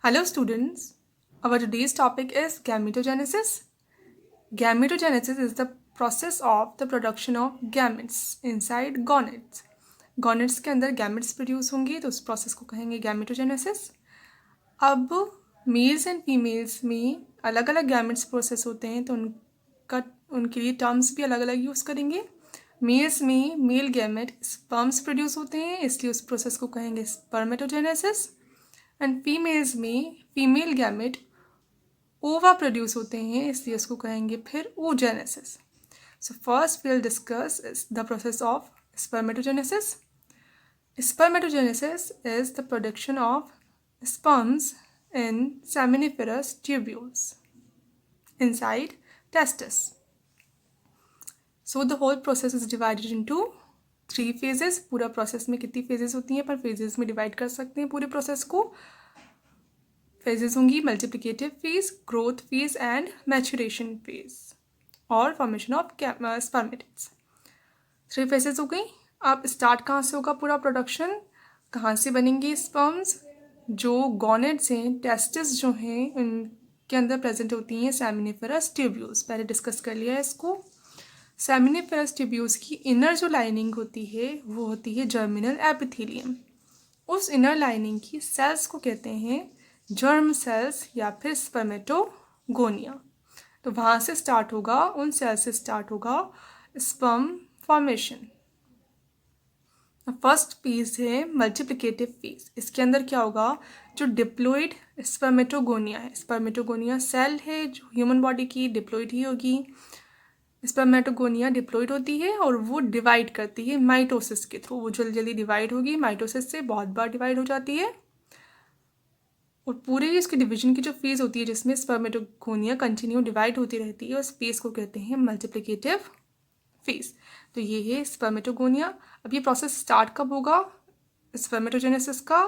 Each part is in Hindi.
Hello students, our today's topic is gametogenesis. Gametogenesis is the process of the production of gametes inside gonads. Gonads के अंदर gametes produce होंगे तो उस process को कहेंगे gametogenesis. अब मेल्स एंड फीमेल्स में अलग अलग गैमेट्स प्रोसेस होते हैं तो उनके लिए टर्म्स भी अलग अलग यूज़ करेंगे. मेल्स में मेल गैमेट स्पर्म्स प्रोड्यूस होते हैं इसलिए उस प्रोसेस को कहेंगे स्पर्मेटोजेनेसिस. एंड फीमेल्स में फीमेल गैमेट ओवा प्रोड्यूस होते हैं इसलिए उसको कहेंगे फिर oogenesis. So first we'll discuss the process of spermatogenesis. Spermatogenesis is the production of sperms in seminiferous tubules inside testis. So the whole process is divided into 3 phases. पूरा process में कितनी phases होती हैं पर phases में divide कर सकते हैं पूरे process को. Phases होंगी multiplicative phase, growth phase and maturation phase और formation of spermatids. 3 phases हो गई. अब स्टार्ट कहाँ से होगा पूरा प्रोडक्शन, कहाँ से बनेंगे स्पर्म्स, जो गोनेड्स हैं टेस्टिस जो हैं उनके अंदर प्रेजेंट होती हैं सेमिनिफेरस ट्यूब्यूल्स. पहले डिस्कस कर लिया है इसको. सेमिनिफेरस ट्यूब्यूल्स की इनर जो लाइनिंग होती है वो होती है जर्मिनल एपिथेलियम. उस इनर लाइनिंग की सेल्स को कहते हैं जर्म सेल्स या फिर स्पर्मेटोगोनिया. तो वहाँ से स्टार्ट होगा, उन सेल से स्टार्ट होगा स्पर्म फॉर्मेशन. फर्स्ट फेज है मल्टीप्लिकेटिव फेज. इसके अंदर क्या होगा, जो डिप्लॉइड स्पर्मेटोगोनिया है, स्पर्मेटोगोनिया सेल है जो ह्यूमन बॉडी की डिप्लॉइड ही होगी. स्पर्मेटोगोनिया डिप्लॉइड होती है और वो डिवाइड करती है माइटोसिस के थ्रू. वो जल्दी जल्दी डिवाइड होगी, माइटोसिस से बहुत बार डिवाइड हो जाती है. और पूरे इसके डिवीजन की जो फेज होती है जिसमें स्पर्मेटोगोनिया कंटिन्यू डिवाइड होती रहती है उस फेज को कहते हैं मल्टीप्लिकेटिव फेज. तो ये है स्पर्मेटोगोनिया. अब ये प्रोसेस स्टार्ट कब होगा स्पर्मेटोजेनेसिस का,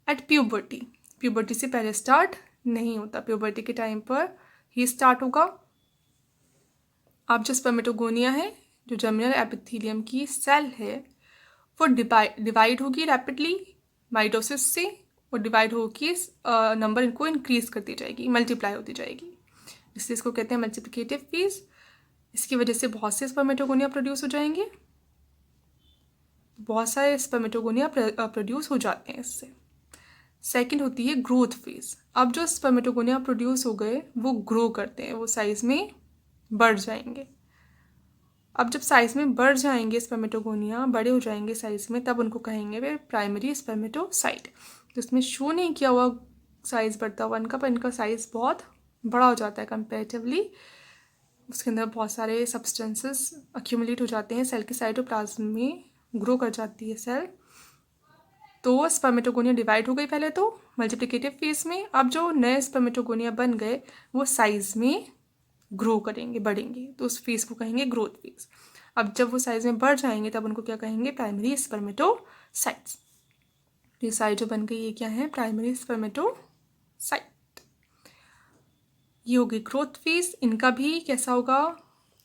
एट प्यूबर्टी. प्यूबर्टी से पहले स्टार्ट नहीं होता, प्यूबर्टी के टाइम पर ही स्टार्ट होगा. अब जो स्पर्मेटोगोनिया है, जो जर्मिनल एपिथेलियम की सेल है, वो डिवाइड होगी रैपिडली माइटोसिस से और डिवाइड होकर नंबर इनको इंक्रीज करती जाएगी, मल्टीप्लाई होती जाएगी. इसलिए इसको कहते हैं मल्टीप्लिकेटिव फेज. इसकी वजह से बहुत से स्पर्मेटोगोनिया प्रोड्यूस हो जाएंगे, बहुत सारे स्पर्मेटोगोनिया प्रोड्यूस हो जाते हैं इससे. सेकंड होती है ग्रोथ फेज. अब जो स्पर्मेटोगोनिया प्रोड्यूस हो गए वो ग्रो करते हैं, वो साइज़ में बढ़ जाएंगे. अब जब साइज़ में बढ़ जाएंगे स्पर्मेटोगोनिया, बड़े हो जाएंगे साइज़ में, तब उनको कहेंगे वे प्राइमरी स्पर्मेटोसाइट. तो इसमें शो नहीं किया हुआ साइज़ बढ़ता हुआ इनका, पर इनका साइज़ बहुत बड़ा हो जाता है कंपेरेटिवली. उसके अंदर बहुत सारे सब्सटेंसेस अक्यूमुलेट हो जाते हैं, सेल के साइटोप्लाज्म में ग्रो कर जाती है सेल. तो स्पर्मेटोगोनिया डिवाइड हो गई पहले तो मल्टीप्लिकेटिव फेज में. अब जो नए स्पर्मेटोगोनिया बन गए वो साइज़ में ग्रो करेंगे, बढ़ेंगे, तो उस फेज को कहेंगे ग्रोथ फेज. अब जब वो साइज़ में बढ़ जाएंगे तब उनको क्या कहेंगे, प्राइमरी स्पर्मेटोसाइट्स. ये साइड जो बन गई ये क्या है, प्राइमरी स्पर्मेटोसाइट. ये होगी ग्रोथ फेज. इनका भी कैसा होगा,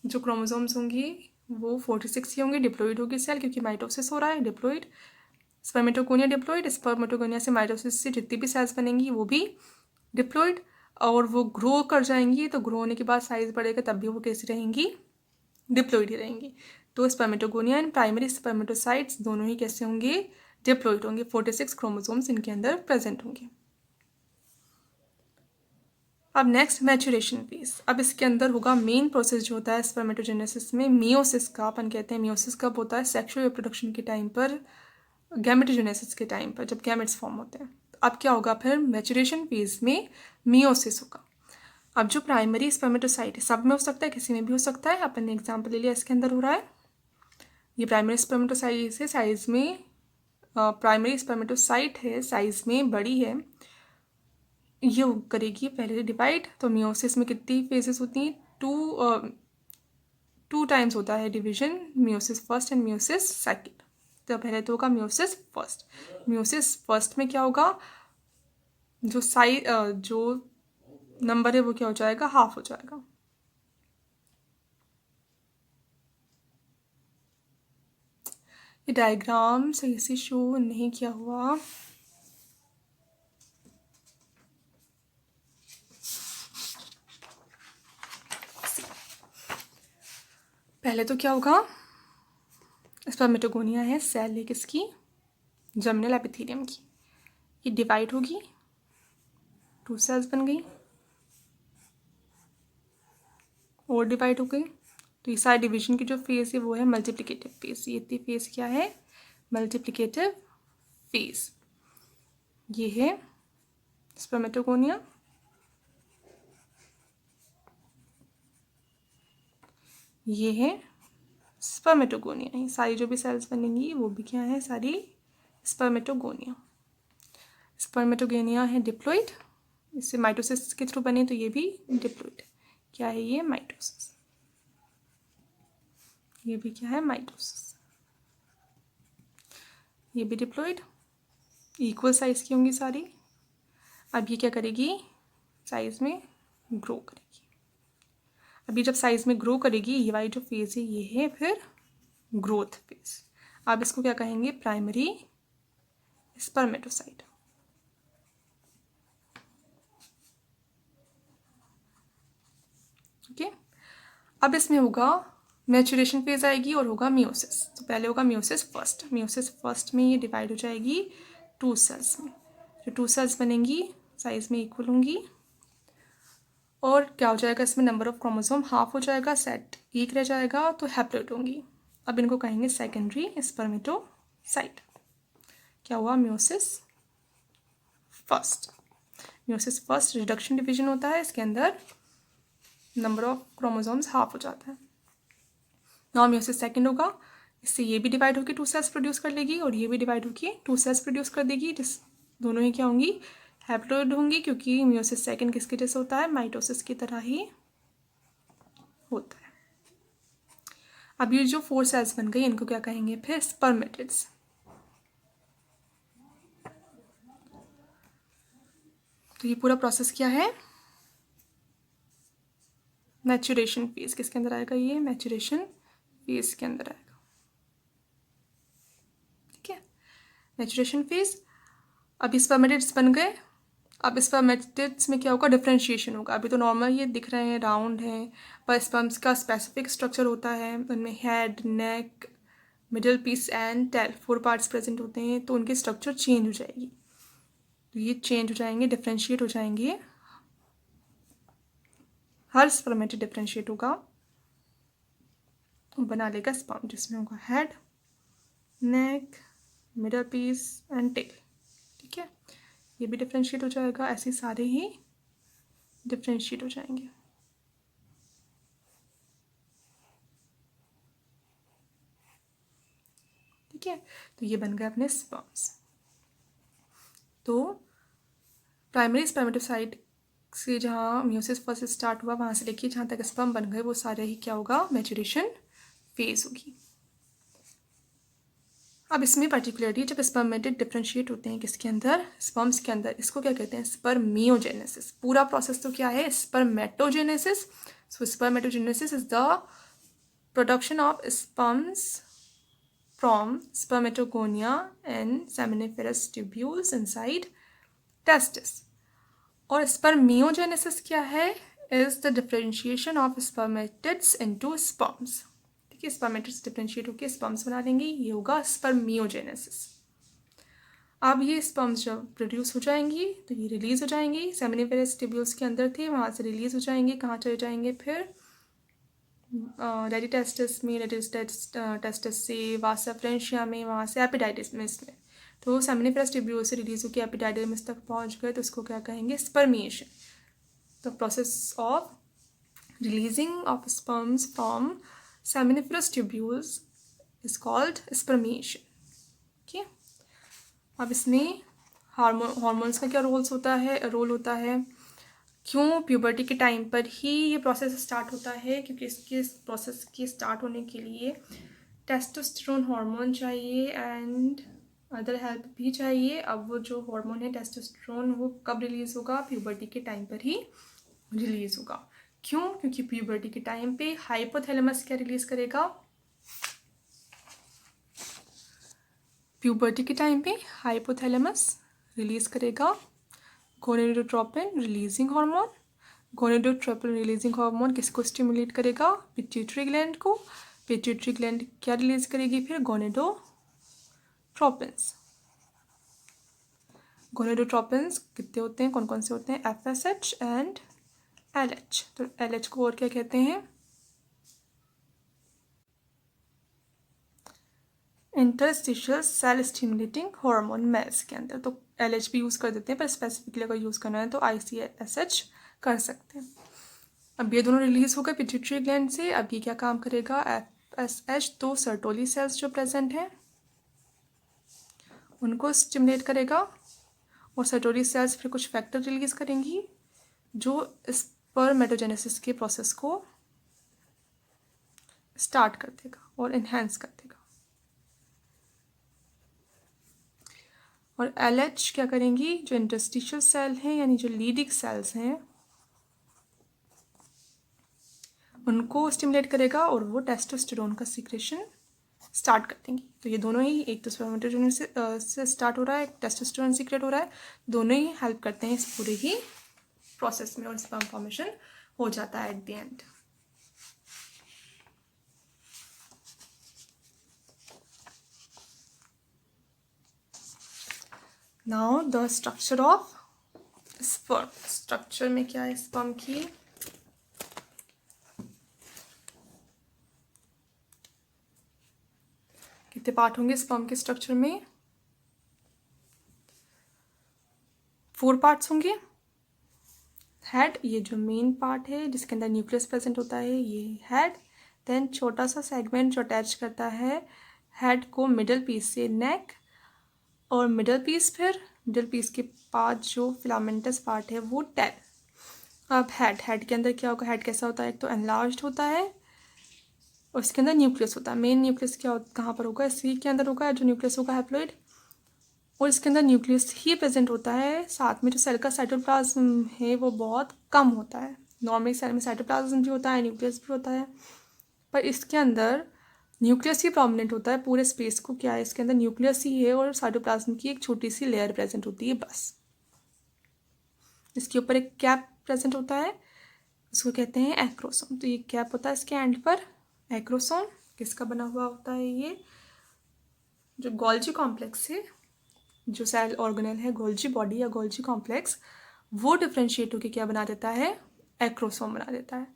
जो क्रोमोसोम्स होंगी वो 46 ही होंगे. डिप्लॉइड होगी सेल क्योंकि माइटोसिस हो रहा है. डिप्लॉइड स्पर्मेटोगोनिया डिप्लॉइड, स्पर्मेटोगोनिया से माइटोसिस से जितनी भी सेल्स बनेंगी वो भी डिप्लॉइड, और वो ग्रो कर जाएंगी. तो ग्रो होने के बाद साइज बढ़ेगा तब भी वो कैसी रहेंगी, डिप्लॉइड ही रहेंगी. तो स्पर्मेटोगोनिया एंड प्राइमरी स्पर्मेटोसाइट्स दोनों ही कैसे होंगे, डिप्लॉइड होंगे. 46 क्रोमोसोम्स इनके अंदर प्रेजेंट होंगे. अब नेक्स्ट मैचुरेशन फेज. अब इसके अंदर होगा मेन प्रोसेस जो होता है स्पर्मेटोजेनेसिस में मियोसिस का. अपन कहते हैं मियोसिस कब होता है, सेक्सुअल रिप्रोडक्शन के टाइम पर, गैमेटोजेनेसिस के टाइम पर जब गैमेट्स फॉर्म होते हैं. अब क्या होगा फिर मैचुरेशन फेज में मियोसिस होगा. अब जो प्राइमरी स्पर्मेटोसाइट है, सब में हो सकता है, किसी में भी हो सकता है. अपन ने एग्जाम्पल ले लिया, इसके अंदर हो रहा है. ये प्राइमरी स्पर्मेटोसाइट है, साइज में प्राइमरी स्पर्मेटोसाइट है, साइज में बड़ी है. ये करेगी पहले डिवाइड. तो मियोसिस में कितनी फेजेस होती हैं, टू टाइम्स होता है division, meiosis first and meiosis second. तो पहले तो होगा मियोसिस फर्स्ट. मियोसिस फर्स्ट में क्या होगा, जो जो नंबर है वो क्या हो जाएगा, हाफ हो जाएगा. ये डायग्राम सही से शो नहीं किया हुआ. पहले तो क्या होगा, स्पर्मेटोगोनिया है, सेल है किसकी, जर्मिनल एपिथेलियम की, ये डिवाइड होगी, 2 सेल्स बन गई और डिवाइड हो गई। तो ये सारे डिवीजन की जो फेज है वो है मल्टीप्लिकेटिव फेज। ये इतनी फेज क्या है, मल्टीप्लिकेटिव फेज। ये है स्पर्मेटोगोनिया, ये है स्पर्मेटोगोनिया। ये सारी जो भी सेल्स बनेंगी वो भी क्या है, सारी स्पर्मेटोगोनिया। स्पर्मेटोगोनिया है डिप्लॉइड, इससे माइटोसिस के थ्रू बने तो ये भी डिप्लॉइड। क्या है ये, माइटोसिस। ये भी क्या है, माइटोसिस। ये भी डिप्लॉइड, इक्वल साइज की होंगी सारी। अब ये क्या करेगी, साइज में ग्रो करेगी। अभी जब साइज में ग्रो करेगी, ये वाली जो फेज है ये है फिर ग्रोथ फेज। अब इसको क्या कहेंगे, प्राइमरी स्पर्मेटोसाइट। ओके, अब इसमें होगा मैचुरेशन फेज आएगी और होगा मियोसिस। तो पहले होगा मियोसिस फर्स्ट। मियोसिस फर्स्ट में ये डिवाइड हो जाएगी 2 सेल्स में। जो 2 सेल्स बनेंगी साइज में इक्वल होंगी और क्या हो जाएगा, इसमें नंबर ऑफ क्रोमोसोम हाफ हो जाएगा, सेट एक रह जाएगा, तो हैप्लॉइड होंगी। अब इनको कहेंगे सेकेंडरी स्पर्मेटोसाइट। क्या हुआ, meiosis first. Meiosis first reduction division होता है, इसके अंदर नंबर ऑफ क्रोमोसोम्स हाफ हो जाता है। नाउ मियोसिस सेकंड होगा, इससे ये भी डिवाइड होकर 2 सेल्स प्रोड्यूस कर लेगी और ये भी डिवाइड होकर 2 सेल्स प्रोड्यूस कर देगी, जिस दोनों ही क्या होंगी, हैप्लॉइड होंगी, क्योंकि मियोसिस सेकंड किसके जैसे होता है, माइटोसिस की तरह ही होता है। अब ये जो 4 सेल्स बन गई इनको क्या कहेंगे फिर, स्पर्मेटिड्स। तो ये पूरा प्रोसेस क्या है, मैचुरेशन फेज। किसके अंदर आएगा, ये मैचुरेशन फेज के अंदर आएगा। ठीक है, मैचुरेशन फेज। अब स्पर्मेटिड्स बन गए। अब स्पर्मेटिड्स में क्या होगा, डिफरेंशिएशन होगा। अभी तो नॉर्मल ये दिख रहे हैं, राउंड हैं, पर स्पर्म्स का स्पेसिफिक स्ट्रक्चर होता है। उनमें head, neck, middle piece and tail 4 parts present होते हैं, तो उनकी स्ट्रक्चर चेंज हो जाएगी। तो ये चेंज हो जाएंगे, डिफरेंशिएट हो जाएंगे। हर स्पर्मेटिड डिफरेंशिएट होगा, बना लेगा स्पर्म, जिसमें होगा head, neck, middle piece and tail. ठीक है, ये भी डिफरेंशिएट हो जाएगा, ऐसे सारे ही डिफरेंशिएट हो जाएंगे। ठीक है, तो ये बन गए अपने स्पर्म्स। तो प्राइमरी स्पर्मेटोसाइट से जहाँ मियोसिस फर्स्ट स्टार्ट हुआ, वहाँ से देखिए जहाँ तक स्पर्म बन गए वो सारे ही क्या होगा, मैचुरेशन फेज होगी। अब इसमें पर्टिकुलरली जब स्पर्मेटिड डिफरेंशिएट होते हैं किसके अंदर, स्पर्म्स के अंदर, इसको क्या कहते हैं, स्पर्मियोजेनेसिस। पूरा प्रोसेस तो क्या है, spermatogenesis. So spermatogenesis is the production of sperms from spermatogonia and seminiferous tubules inside testis. और स्पर्मियोजेनेसिस क्या है, is the differentiation of spermatids into sperms. ठीक है, स्पर्मेटिड्स डिफरेंशिएट होकर स्पर्म्स बना लेंगे, ये होगा स्पर्मियोजेनेसिस। अब ये स्पर्म्स जब प्रोड्यूस हो जाएंगी तो ये रिलीज हो जाएंगी, सेमिनिफेरस ट्यूब्यूल्स के अंदर थे, वहाँ से रिलीज हो जाएंगे, कहाँ चले जाएंगे फिर, रेडी टेस्टिस में, रेडी टेस्टिस से वासा फ्रेंशिया में, वहाँ से एपिडाइडिमिस में। तो सेमिनिफेरस ट्यूब्यूल से रिलीज होकर एपिडाइडिमिस तक पहुँच गए, तो इसको क्या कहेंगे, spermiation. The process of releasing of sperms from seminiferous tubules is called spermiation. ठीक है, अब इसमें हार्मोन्स का क्या रोल होता है, क्यों प्यूबर्टी के टाइम पर ही ये प्रोसेस स्टार्ट होता है, क्योंकि इसके प्रोसेस के स्टार्ट होने के लिए टेस्टोस्टेरोन हार्मोन चाहिए एंड अदर हेल्प भी चाहिए। अब वो जो हार्मोन है टेस्टोस्टेरोन, वो कब रिलीज़ होगा, प्यूबर्टी के टाइम पर ही रिलीज़ होगा। क्यों, क्योंकि प्यूबर्टी के टाइम पे हाइपोथैलेमस क्या रिलीज़ करेगा, प्यूबर्टी के टाइम पे हाइपोथैलेमस रिलीज़ करेगा gonadotropin releasing hormone. Gonadotropin releasing hormone किसको स्टिमुलेट करेगा, पिट्यूटरी ग्लैंड को। पिट्यूटरी ग्लैंड क्या रिलीज करेगी फिर? गोनेडोट्रोपिन्स। गोनेडोट्रोपिन्स कितने होते हैं, कौन कौन से होते हैं? FSH and LH। तो LH को और क्या कहते हैं? Interstitial cell stimulating hormone males के अंदर। तो LH भी यूज़ कर देते हैं, पर स्पेसिफिकली अगर यूज़ करना है तो ICSH कर सकते हैं। अब ये दोनों रिलीज हो गए पिट्यूटरी ग्लैंड से। अब ये क्या काम करेगा? FSH तो सर्टोली सेल्स जो प्रेजेंट हैं उनको स्टिमुलेट करेगा, और सर्टोली सेल्स फिर कुछ फैक्टर रिलीज करेंगी जो स्पर्मेटोजेनेसिस के प्रोसेस को स्टार्ट कर देगा और इन्हेंस कर देगा। और LH क्या करेंगी? जो इंटरस्टिशियल सेल हैं यानी जो लीडिंग सेल्स हैं उनको स्टिमुलेट करेगा, और वो टेस्टोस्टेरोन का सीक्रेशन स्टार्ट कर देंगी। तो ये दोनों ही, एक तो स्पर्मेटोजेनेसिस से स्टार्ट हो रहा है, एक टेस्टोस्टेरोन सीक्रेट हो रहा है, दोनों ही हेल्प करते हैं इस पूरे ही प्रोसेस में, और स्पर्म फॉर्मेशन हो जाता है at the end. Now the structure of sperm. Structure में क्या है स्पर्म की? कितने पार्ट होंगे स्पर्म के स्ट्रक्चर में? 4 पार्ट्स होंगे। हेड, ये जो मेन पार्ट है जिसके अंदर न्यूक्लियस प्रेजेंट होता है, ये हेड। देन छोटा सा सेगमेंट जो अटैच करता है हेड को मिडल पीस से नेक, और मिडल पीस के बाद जो फिलामेंटस पार्ट है वो टेल। अब हेड के अंदर क्या होगा? हेड कैसा होता है? एक तो एनलार्ज्ड होता है और इसके अंदर न्यूक्लियस होता है। मेन न्यूक्लियस कहाँ पर होगा? सी के अंदर होगा जो न्यूक्लियस होगा हैप्लॉइड, और इसके अंदर न्यूक्लियस ही प्रेजेंट होता है। साथ में जो सेल का साइटोप्लाज्म है वो बहुत कम होता है। नॉर्मली सेल में साइटोप्लाज्म भी होता है, न्यूक्लियस भी होता है, पर इसके अंदर न्यूक्लियस ही प्रोमिनेंट होता है। पूरे स्पेस को क्या है, इसके अंदर न्यूक्लियस ही है और साइटोप्लाज्म की एक छोटी सी लेयर प्रेजेंट होती है बस। इसके ऊपर एक कैप प्रेजेंट होता है, उसको कहते हैं एक्रोसोम। तो ये कैप होता है इसके एंड पर। एक्रोसोम किसका बना हुआ होता है? ये जो गोल्जी कॉम्प्लेक्स है, जो सेल ऑर्गेनेल है, गोल्जी बॉडी या गोल्जी कॉम्प्लेक्स, वो डिफ्रेंशिएट होकर क्या बना देता है? एक्रोसोम बना देता है।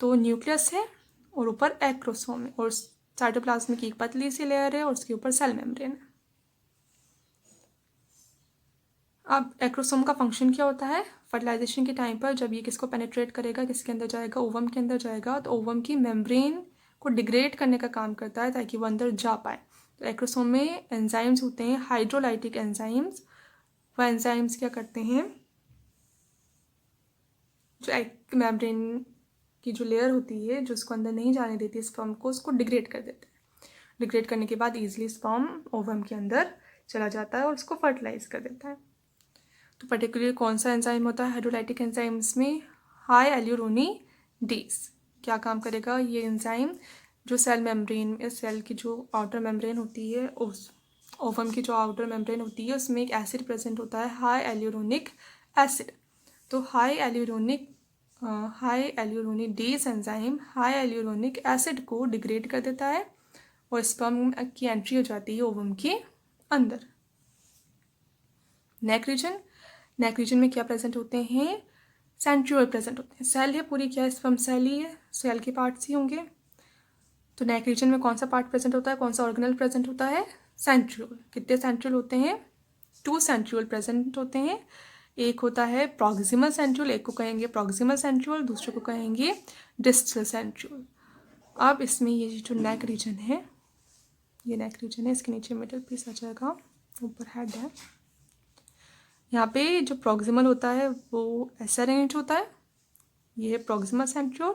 तो न्यूक्लियस है और ऊपर एक्रोसोम है, और साइटोप्लाज्म की एक पतली सी लेयर है और उसके ऊपर सेल मेम्ब्रेन है। अब एक्रोसोम का फंक्शन क्या होता है? फर्टिलाइजेशन के टाइम पर जब ये किसको पेनिट्रेट करेगा, किसके अंदर जाएगा? ओवम के अंदर जाएगा, तो ओवम की मेम्ब्रेन को डिग्रेड करने का काम करता है ताकि वो अंदर जा पाए। तो एक्रोसोम में एंजाइम्स होते हैं, हाइड्रोलाइटिक एंजाइम्स। वो एंजाइम्स क्या करते हैं? जो मेम्ब्रेन की जो लेयर होती है जो उसको अंदर नहीं जाने देती स्पर्म को, उसको डिग्रेड कर देते हैं। डिग्रेड करने के बाद ईजिली स्पर्म ओवम के अंदर चला जाता है और उसको फर्टिलाइज कर देता है। तो पर्टिकुलर कौन सा एंजाइम होता है हाइड्रोलाइटिक एंजाइम्स में? हाई एल्यूरोनीडेज। क्या काम करेगा ये एंजाइम? जो सेल मेम्ब्रेन, सेल की जो आउटर मेम्ब्रेन होती है, उस ओवम की जो आउटर मेम्ब्रेन होती है उसमें एक एसिड प्रेजेंट होता है, हाई एल्यूरोनिक एसिड। तो हाई एल्यूरोनीडेज एंजाइम हाई एल्यूरोनिक एसिड को डिग्रेड कर देता है और स्पर्म की एंट्री हो जाती है ओवम के अंदर। नेक रीजन में क्या प्रेजेंट होते हैं? सेंट्रियोल प्रेजेंट होते हैं। सेल है पूरी, क्या स्पर्म सेल ही है, सेल के पार्ट्स ही होंगे। तो नेक रीजन में कौन सा पार्ट प्रेजेंट होता है, कौन सा ऑर्गेनल प्रेजेंट होता है? सेंट्रियोल। कितने सेंट्रियोल होते हैं? 2 सेंट्रियोल प्रेजेंट होते हैं। एक होता है प्रॉक्सिमल सेंट्रियोल, एक को कहेंगे प्रॉक्सिमल सेंट्रियोल, दूसरे को कहेंगे डिस्टल सेंट्रियोल। अब इसमें ये जो नेक रीजन है, ये नेक रीजन है, इसके नीचे मिडल पीस आ जाएगा, ऊपर हेड है। यहाँ पे जो प्रॉक्सिमल होता है वो ऐसा अरेंज होता है, ये है प्रॉक्सिमल सेंट्रियोल,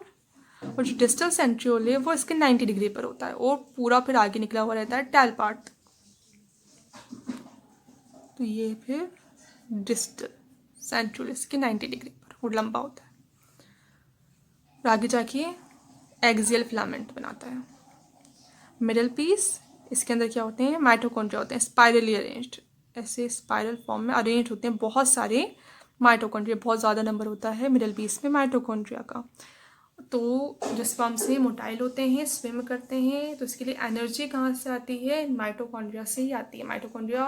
और जो डिस्टल सेंट्रियोल है वो इसके 90 डिग्री पर होता है और पूरा फिर आगे निकला हुआ रहता है टेल पार्ट। तो ये फिर डिस्टल सेंट्रियोल इसके 90 डिग्री पर और लंबा होता है, और आगे जाके एक्सियल फिलामेंट बनाता है। मिडल पीस, इसके अंदर क्या होते हैं? माइटोकॉन्ड्रिया होते हैं, स्पाइरली अरेंज्ड, ऐसे स्पाइरल फॉर्म में अरेंज होते हैं बहुत सारे माइटोकॉन्ड्रिया, बहुत ज़्यादा नंबर होता है मिडल पीस में माइटोकॉन्ड्रिया का। तो जो स्पर्म से मोटाइल होते हैं, स्विम करते हैं, तो इसके लिए एनर्जी कहाँ से आती है? माइटोकॉन्ड्रिया से ही आती है। माइटोकॉन्ड्रिया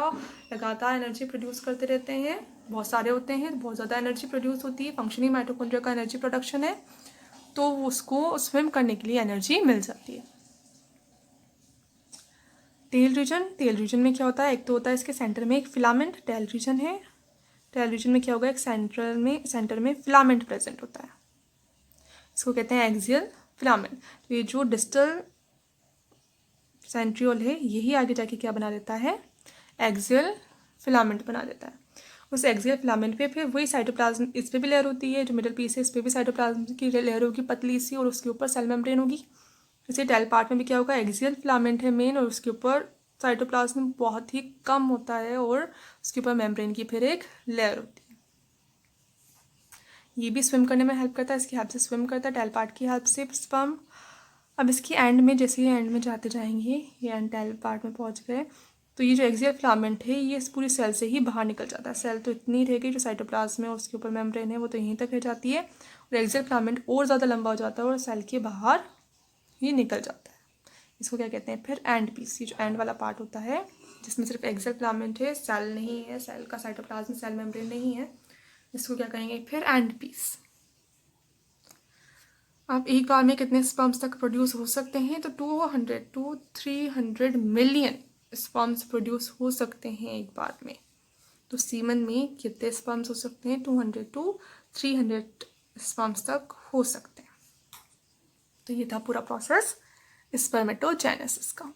लगातार एनर्जी प्रोड्यूस करते रहते हैं, बहुत सारे होते हैं, बहुत ज़्यादा एनर्जी प्रोड्यूस होती है। फंक्शनिंग माइटोकॉन्ड्रिया का एनर्जी प्रोडक्शन है, तो उसको स्विम करने के लिए एनर्जी मिल जाती है। टेल रीजन में क्या होता है? एक तो होता है इसके सेंटर में एक फिलामेंट, टेल रीजन है। टेल रीजन में क्या होगा? एक सेंटर में फिलामेंट प्रेजेंट होता है, इसको कहते हैं एक्सियल फिलामेंट। तो ये जो डिस्टल सेंट्रियोल है, यही आगे जाके क्या बना देता है? एक्सियल फिलामेंट बना देता है। उस एक्सियल फिलामेंट पे फिर वही साइटोप्लाज्म, इस पे भी लेयर होती है, जो मिडल पीस है इस पे भी साइटोप्लाज्म की लेयर होगी पतली सी, और उसके ऊपर सेल मेम्ब्रेन होगी। जैसे टेल पार्ट में भी क्या होगा? एक्सियल फिलामेंट है मेन, और उसके ऊपर साइटोप्लाज्म बहुत ही कम होता है, और उसके ऊपर मेम्ब्रेन की फिर एक लेयर होती है। ये भी स्विम करने में हेल्प करता है, इसकी हेल्प से स्विम करता है, टेल पार्ट की हेल्प से स्पर्म। अब इसकी एंड में, जैसे ही एंड में जाते जाएंगे, ये एंड टेल पार्ट में पहुंच गए, तो ये जो एक्सियल फिलामेंट है ये इस पूरी सेल से ही बाहर निकल जाता है। सेल तो इतनी रह गई, जो साइटोप्लाज्म है उसके ऊपर मेम्ब्रेन है वो तो यहीं तक रह जाती है, और एक्सियल फिलामेंट और ज़्यादा लंबा हो जाता है और सेल के बाहर ही निकल जाता है। इसको क्या कहते हैं फिर? End piece. ये जो एंड वाला पार्ट होता है, जिसमें सिर्फ एक्सियल फिलामेंट है, सेल नहीं है, सेल का साइटोप्लाज्म, सेल मेम्ब्रेन नहीं है, इसको क्या कहेंगे फिर? End piece. अब एक बार में कितने स्पर्म्स तक प्रोड्यूस हो सकते हैं? तो 200 to 300 मिलियन स्पर्म्स प्रोड्यूस हो सकते हैं एक बार में। तो सीमन में कितने स्पर्म्स हो सकते हैं? 200 to 300 स्पर्म्स तक हो सकते हैं। तो ये था पूरा प्रोसेस स्पर्मेटोजेनेसिस का।